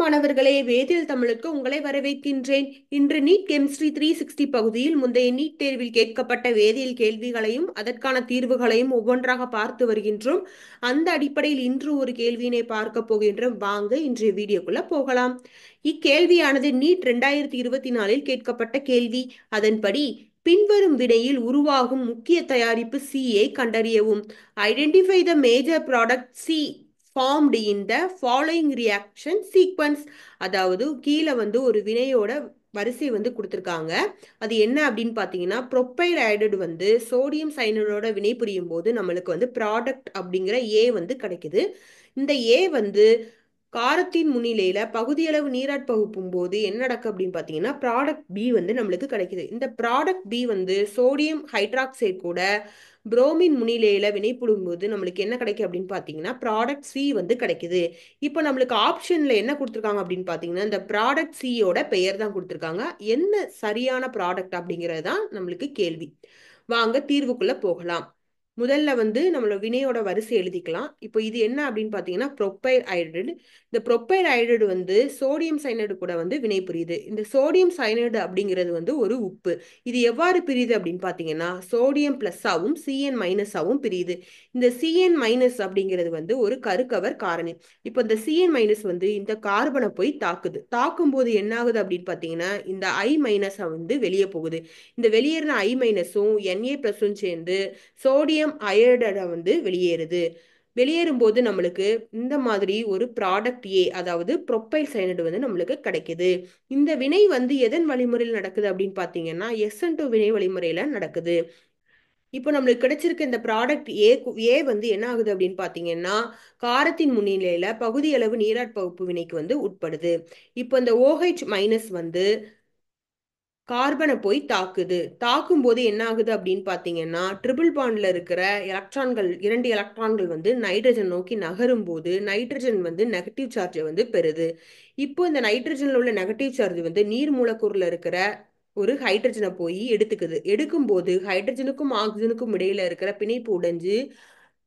மாணவர்களே, வேதியியல் தமிழுக்கு உங்களை வரவேற்கின்றேன். இன்று நீட் கெமிஸ்ட்ரி 360 பகுதியில் முந்தைய நீட் தேர்வில் கேட்கப்பட்ட வேதியியல் கேள்விகளையும் அதற்கான தீர்வுகளையும் ஒவ்வொன்றாக பார்த்து வருகின்றோம். அந்த அடிப்படையில் இன்று ஒரு கேள்வியினை பார்க்க போகின்றோம். வாங்க இன்றைய வீடியோக்குள்ள போகலாம். இக்கேள்வியானது நீட் 2024 கேட்கப்பட்ட கேள்வி. அதன்படி பின்வரும் வினையில் உருவாகும் முக்கிய தயாரிப்பு C-ஐ கண்டறியவும். Identify the major product C formed in the following reaction sequence. அதாவது கீழே ஒரு வினையோட வரிசை கொடுத்துருக்காங்க. அது என்ன அப்படின்னு பார்த்தீங்கன்னா, ப்ரொப்பைல் ஐடைடு சோடியம் சைனடோட வினை புரியும் போது நம்மளுக்கு ப்ராடக்ட் அப்படிங்கிற ஏ கிடைக்குது. இந்த ஏ காரத்தின் முன்னிலையில பகுதியளவு நீராட் பகுப்பும் போது என்ன நடக்கு அப்படின்னு பார்த்தீங்கன்னா, ப்ராடக்ட் பி நம்மளுக்கு கிடைக்குது. இந்த ப்ராடக்ட் பி சோடியம் ஹைட்ராக்சைடு கூட புரோமின் முன்னிலையில வினைப்படும் போது நம்மளுக்கு என்ன கிடைக்கும் அப்படின்னு பார்த்தீங்கன்னா, ப்ராடக்ட் சி கிடைக்குது. இப்போ நம்மளுக்கு ஆப்ஷன்ல என்ன கொடுத்துருக்காங்க அப்படின்னு பார்த்தீங்கன்னா, இந்த ப்ராடக்ட் சியோட பெயர் தான் கொடுத்துருக்காங்க. என்ன சரியான ப்ராடக்ட் அப்படிங்கிறது தான் நம்மளுக்கு கேள்வி. வாங்க தீர்வுக்குள்ள போகலாம். முதல்ல நம்மளோட வினையோட வரிசை எழுதிக்கலாம். இப்போ இது என்ன அப்படின்னு பார்த்தீங்கன்னா, ப்ரொப்பைல் ஐடைடு. இந்த ப்ரொப்பைல் ஐடைடு சோடியம் சைனைடு கூட வினை புரியுது. இந்த சோடியம் சைனைடு அப்படிங்கிறது ஒரு உப்பு. இது எவ்வாறு பிரியுது அப்படின்னு பார்த்தீங்கன்னா, சோடியம் பிளஸ்ஸாவும் சிஎன் மைனஸாவும் பிரியுது. இந்த சிஎன் மைனஸ் அப்படிங்கிறது ஒரு கருக்கவர் காரணி. இப்போ இந்த சிஎன் மைனஸ் இந்த கார்பனை போய் தாக்குது. தாக்கும் போது என்ன ஆகுது அப்படின்னு பார்த்தீங்கன்னா, இந்த ஐ மைனஸை வெளியே போகுது. இந்த வெளியேறின ஐ மைனஸும் என்ஏ பிளஸும் சேர்ந்து சோடியம் அயோடைடை வெளியேறுது. வெளியேறும் போது நம்மளுக்கு இந்த மாதிரி ஒரு ப்ராடக்ட் ஏ, அதாவது ப்ரொப்பைல் சைனைடு நம்மளுக்கு கிடைக்குது. இந்த வினை எதன் வழிமுறையில் நடக்குது அப்படின்னு பார்த்தீங்கன்னா, SN2 வினை வழிமுறையில நடக்குது. இப்போ நம்மளுக்கு கிடைச்சிருக்க இந்த ப்ராடக்ட் ஏ என்ன ஆகுது அப்படின்னு பார்த்தீங்கன்னா, காரத்தின் முன்னிலையில பகுதியளவு நீராட் பகுப்பு வினைக்கு உட்படுது. இப்போ இந்த OH மைனஸ் கார்பனை போய் தாக்குது. தாக்கும் போது என்ன ஆகுது அப்படின்னு பார்த்தீங்கன்னா, ட்ரிபிள் பாண்ட்ல இருக்கிற எலக்ட்ரான்கள், 2 எலக்ட்ரான்கள் நைட்ரஜன் நோக்கி நகரும் போது நைட்ரஜன் நெகட்டிவ் சார்ஜை பெறுது. இப்போ இந்த நைட்ரஜன்ல உள்ள நெகட்டிவ் சார்ஜ் நீர் மூலக்கூறுல இருக்கிற ஒரு ஹைட்ரஜனை போய் எடுத்துக்குது. எடுக்கும்போது ஹைட்ரஜனுக்கும் ஆக்சிஜனுக்கும் இடையில இருக்கிற பிணைப்பு உடைஞ்சு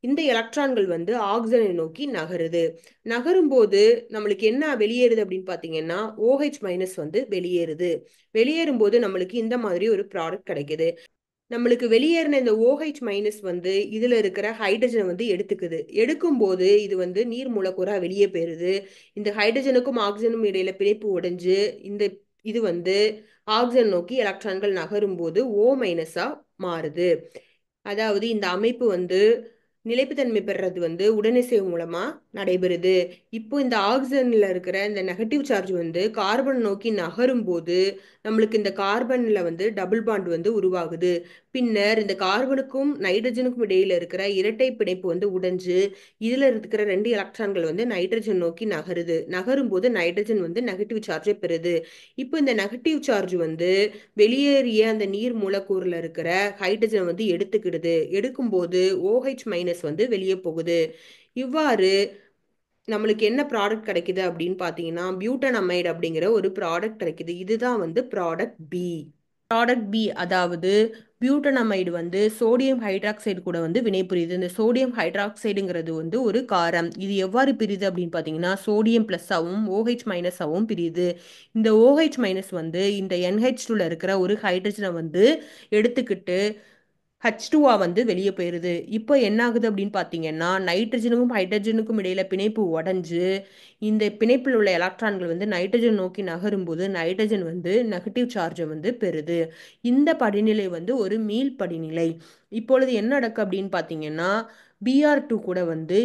இந்த எலக்ட்ரான்கள் ஆக்சிஜனை நோக்கி நகருது. நகரும் போது நம்மளுக்கு என்ன வெளியேறுது அப்படின்னு பார்த்தீங்கன்னா, OH மைனஸ் வெளியேறுது. வெளியேறும் போது நம்மளுக்கு இந்த மாதிரி ஒரு ப்ராடக்ட் கிடைக்குது. நம்மளுக்கு வெளியேறின இந்த OH மைனஸ் இதுல இருக்கிற ஹைட்ரஜனை எடுத்துக்குது. எடுக்கும் போது இது நீர் மூலக்கூறா வெளியே போயிருது. இந்த ஹைட்ரஜனுக்கும் ஆக்சிஜனுக்கும் இடையில பிணைப்பு உடைஞ்சு இந்த இது ஆக்சிஜன் நோக்கி எலக்ட்ரான்கள் நகரும் போது O மைனஸா மாறுது. அதாவது இந்த அமைப்பு நிலைப்புத்தன்மை பெறது உடனிசைவு மூலமா நடைபெறுது. இப்போ இந்த ஆக்சிஜன்ல இருக்கிற இந்த நெகட்டிவ் சார்ஜ் கார்பன் நோக்கி நகரும் போது நம்மளுக்கு இந்த கார்பன்ல டபுள் பாண்ட் உருவாகுது. பின்னர் இந்த கார்பனுக்கும் நைட்ரஜனுக்கும் இடையில இருக்கிற இரட்டை பிணைப்பு உடைஞ்சு இதுல இருக்கிற 2 எலக்ட்ரான்கள் நைட்ரஜன் நோக்கி நகருது. நகரும் போது நைட்ரஜன் நெகட்டிவ் சார்ஜை பெறுது. இப்போ இந்த நெகட்டிவ் சார்ஜ் வெளியேறிய அந்த நீர் மூலக்கூறுல இருக்கிற ஹைட்ரஜன் எடுத்துக்கிடுது. எடுக்கும்போது OH மைனஸ் வெளியே போகுது. இவ்வாறு நம்மளுக்கு என்ன ப்ராடக்ட் கிடைக்குது அப்படின்னு பார்த்தீங்கன்னா, பியூட்டனமைடு அப்படிங்கிற ஒரு ப்ராடக்ட் கிடைக்குது. இதுதான் ப்ராடக்ட் பி. ப்ராடக்ட் பி அதாவது பியூட்டனமைடு சோடியம் ஹைட்ராக்சைடு கூட வினைபுரியுது. இந்த சோடியம் ஹைட்ராக்சைடுங்கிறது ஒரு காரம். இது எவ்வாறு பிரியுது அப்படின்னு பார்த்தீங்கன்னா, சோடியம் பிளஸ்ஸாவும் OH மைனஸாவும் பிரியுது. இந்த OH மைனஸ் இந்த NH2ல இருக்கிற ஒரு ஹைட்ரஜனை எடுத்துக்கிட்டு H2ஆ வெளியே போயிருது. இப்போ என்ன ஆகுது அப்படின்னு பார்த்தீங்கன்னா, நைட்ரஜனுக்கும் ஹைட்ரஜனுக்கும் இடையில பிணைப்பு உடைஞ்சு இந்த பிணைப்பில் உள்ள எலக்ட்ரான்கள் நைட்ரஜன் நோக்கி நகரும் போது நைட்ரஜன் நெகட்டிவ் சார்ஜை பெறுது. இந்த படிநிலை ஒரு மீள் படிநிலை. இப்பொழுது என்ன நடக்கு அப்படின்னு பார்த்தீங்கன்னா, Br2 கூட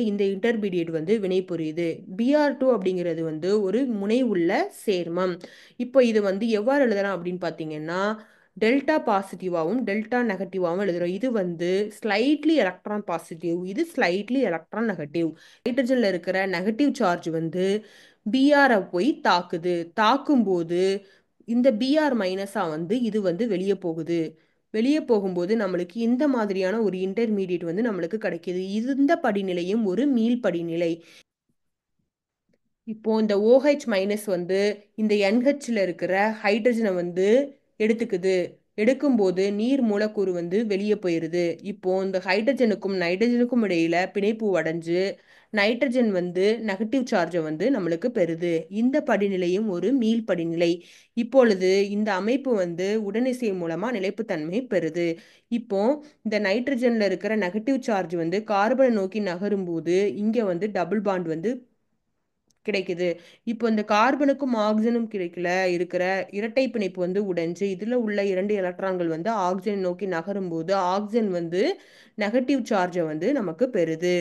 இந்த இன்டர்மீடியேட் வினை புரியுது. Br2 அப்படிங்கிறது ஒரு முனை உள்ள சேர்மம். இப்போ இது எவ்வாறு எழுதலாம் அப்படின்னு பார்த்தீங்கன்னா, டெல்டா பாசிட்டிவாகவும் டெல்டா நெகட்டிவாகவும் எழுதுறோம். இது ஸ்லைட்லி எலக்ட்ரான் பாசிட்டிவ், இது ஸ்லைட்லி எலக்ட்ரான் நெகட்டிவ். ஹைட்ரஜன்ல இருக்கிற நெகட்டிவ் சார்ஜ் பிஆரை போய் தாக்குது. தாக்கும் போது இந்த பிஆர் மைனஸா இது வெளியே போகுது. வெளியே போகும்போது நம்மளுக்கு இந்த மாதிரியான ஒரு இன்டர்மீடியட் நம்மளுக்கு கிடைக்குது. இந்த படிநிலையும் ஒரு மீள் படிநிலை. இப்போ இந்த OH மைனஸ் இந்த NHல இருக்கிற ஹைட்ரஜனை எடுத்துக்குது. எடுக்கும்போது நீர் மூலக்கூறு வந்து வெளியே போயிருது. இப்போ இந்த ஹைட்ரஜனுக்கும் நைட்ரஜனுக்கும் இடையில பிணைப்பு உடைஞ்சு நைட்ரஜன் வந்து நெகட்டிவ் சார்ஜை வந்து நம்மளுக்கு பெறுது. இந்த படிநிலையும் ஒரு மீள் படிநிலை. இப்பொழுது இந்த அமைப்பு வந்து உடனிசை மூலமா நிலைப்புத்தன்மை பெறுது. இப்போ இந்த நைட்ரஜன்ல இருக்கிற நெகட்டிவ் சார்ஜ் வந்து கார்பனை நோக்கி நகரும் போது இங்க வந்து டபுள் பாண்ட் வந்து கிடைக்குது. இப்போ இந்த கார்பனுக்கும் ஆக்சிஜனும் கிடைக்கல இருக்கிற இரட்டை பிணைப்பு வந்து உடைஞ்சு இதுல உள்ள 2 எலக்ட்ரான்கள் வந்து ஆக்சிஜன் நோக்கி நகரும் போது ஆக்சிஜன் வந்து நெகட்டிவ் சார்ஜை வந்து நமக்கு பெறுது.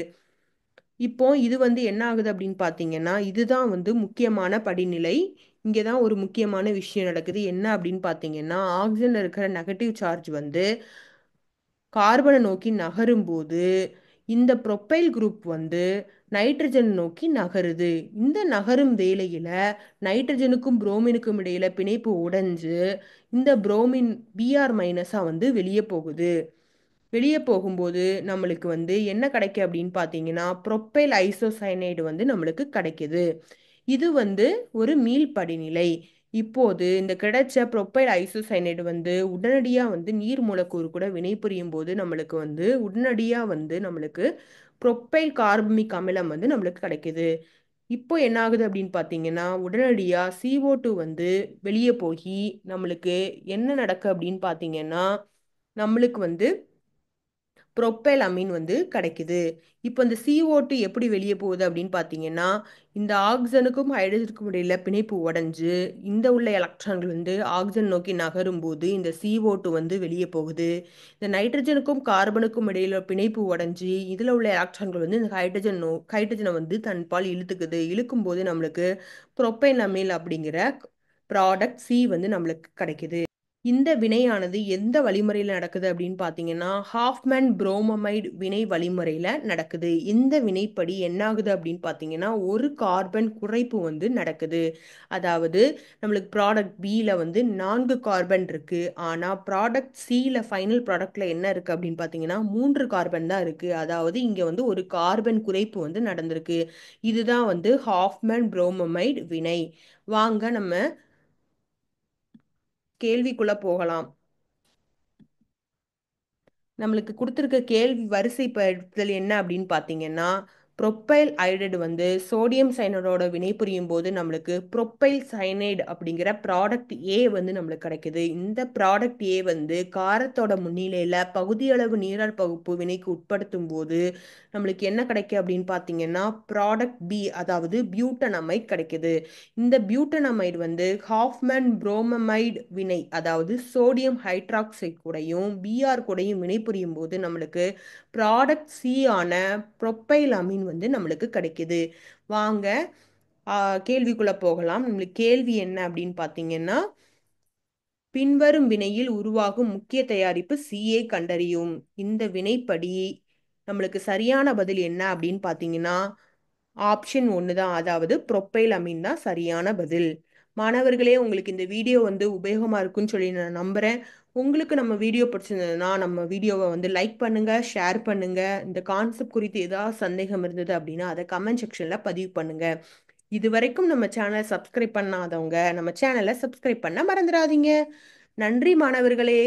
இப்போ இது வந்து என்ன ஆகுது அப்படின்னு பார்த்தீங்கன்னா இதுதான் வந்து முக்கியமான படிநிலை. இங்கே தான் ஒரு முக்கியமான விஷயம் நடக்குது. என்ன அப்படின்னு பார்த்தீங்கன்னா ஆக்சிஜன்ல இருக்கிற நெகட்டிவ் சார்ஜ் வந்து கார்பனை நோக்கி நகரும் போது இந்த ப்ரொப்பைல் குரூப் வந்து நைட்ரஜன் நோக்கி நகருது. இந்த நகரும் வேளையில நைட்ரஜனுக்கும் புரோமினுக்கும் இடையில பிணைப்பு உடைஞ்சு இந்த புரோமின் Br மைனஸா வந்து வெளியே போகுது. வெளியே போகும்போது நம்மளுக்கு வந்து என்ன கிடைக்கும் அப்படின்னு பார்த்தீங்கன்னா ப்ரொப்பைல் ஐசோசைனைடு வந்து நம்மளுக்கு கிடைக்குது. இது வந்து ஒரு மீள் படிநிலை. இப்போது இந்த கிடைச்ச ப்ரொப்பைல் ஐசோசைனைடு வந்து உடனடியாக வந்து நீர் மூலக்கூறு கூட வினைபுரியும் போது நம்மளுக்கு வந்து உடனடியாக வந்து நம்மளுக்கு ப்ரொப்பைல் கார்பமிக் அமிலம் வந்து நம்மளுக்கு கிடைக்குது. இப்போ என்ன ஆகுது அப்படின்னு பார்த்தீங்கன்னா உடனடியாக CO2 வந்து வெளியே போய் நம்மளுக்கு என்ன நடக்கு அப்படின்னு பார்த்தீங்கன்னா நம்மளுக்கு வந்து ப்ரொப்பைல் அமீன் வந்து கிடைக்குது. இப்போ இந்த CO2 எப்படி வெளியே போகுது அப்படின்னு பார்த்தீங்கன்னா இந்த ஆக்சிஜனுக்கும் ஹைட்ரஜனுக்கும் இடையில பிணைப்பு உடைஞ்சு இந்த உள்ள எலக்ட்ரான்கள் வந்து ஆக்சிஜன் நோக்கி நகரும் போது இந்த CO2 வந்து வெளியே போகுது. இந்த நைட்ரஜனுக்கும் கார்பனுக்கும் இடையில பிணைப்பு உடைஞ்சு இதில் உள்ள எலக்ட்ரான்கள் வந்து இந்த ஹைட்ரஜனை வந்து தன்பால் இழுத்துக்குது. இழுக்கும் போது நம்மளுக்கு ப்ரொப்பைல் அமீன் அப்படிங்கிற ப்ராடக்ட் C வந்து நம்மளுக்கு கிடைக்குது. இந்த வினையானது எந்த வழிமுறையில் நடக்குது அப்படின்னு பார்த்தீங்கன்னா ஹாஃப்மேன் புரோமமைடு வினை வழிமுறையில் நடக்குது. இந்த வினைப்படி என்ன ஆகுது அப்படின்னு பார்த்தீங்கன்னா ஒரு கார்பன் குறைப்பு வந்து நடக்குது. அதாவது நம்மளுக்கு ப்ராடக்ட் பியில் வந்து 4 கார்பன் இருக்கு. ஆனால் ப்ராடக்ட் சியில் ஃபைனல் ப்ராடக்ட்ல என்ன இருக்கு அப்படின்னு பார்த்தீங்கன்னா 3 கார்பன் தான் இருக்கு. அதாவது இங்கே வந்து ஒரு கார்பன் குறைப்பு வந்து நடந்திருக்கு. இதுதான் வந்து ஹாஃப்மேன் புரோமமைடு வினை. வாங்க நம்ம கேள்விக்குள்ள போகலாம். நம்மளுக்கு கொடுத்துருக்க கேள்வி வரிசைப்படுத்தல் என்ன அப்படின்னு பார்த்தீங்கன்னா ப்ரொப்பைல் ஐடைடு வந்து சோடியம் சைனடோட வினைபுரியும் போது நம்மளுக்கு ப்ரொப்பைல் சைனைடு அப்படிங்கிற ப்ராடக்ட் ஏ வந்து நம்மளுக்கு கிடைக்குது. இந்த ப்ராடக்ட் ஏ வந்து காரத்தோட முன்னிலையில் பகுதியளவு நீரால் பகுப்பு வினைக்கு உட்படுத்தும் போது நம்மளுக்கு என்ன கிடைக்கும் அப்படின்னு பார்த்தீங்கன்னா ப்ராடக்ட் பி அதாவது பியூட்டனமைட் கிடைக்குது. இந்த பியூட்டனமைடு வந்து ஹாஃப்மேன் புரோமமைடு வினை அதாவது சோடியம் ஹைட்ராக்சைடு கூடயும் Br கூடயும் வினைபுரியும் போது நம்மளுக்கு ப்ராடக்ட் சி ஆன ப்ரொப்பைல் அமீன் வந்து நம்மளுக்கு கிடைக்குது. வாங்க கேள்விக்குள்ள போகலாம். நம்மளுக்கு கேள்வி என்ன அப்படின்னு பார்த்தீங்கன்னா பின்வரும் வினையில் உருவாகும் முக்கிய தயாரிப்பு சியை கண்டறியும். இந்த வினைப்படி நம்மளுக்கு சரியான பதில் என்ன அப்படின்னு பார்த்தீங்கன்னா ஆப்ஷன் 1 தான். அதாவது ப்ரொப்பைல் அமீன் தான் சரியான பதில். மாணவர்களே உங்களுக்கு இந்த வீடியோ வந்து உபயோகமாக இருக்குன்னு சொல்லி நான் நம்புகிறேன். உங்களுக்கு நம்ம வீடியோ பிடிச்சிருந்ததுன்னா நம்ம வீடியோவை வந்து லைக் பண்ணுங்க, ஷேர் பண்ணுங்க. இந்த கான்செப்ட் குறித்து ஏதாவது சந்தேகம் இருந்தது அப்படின்னா அதை கமெண்ட் செக்ஷனில் பதிவு பண்ணுங்க. இது வரைக்கும் நம்ம சேனலை சப்ஸ்கிரைப் பண்ணாதவங்க நம்ம சேனலை சப்ஸ்கிரைப் பண்ண மறந்துடாதீங்க. நன்றி மாணவர்களே.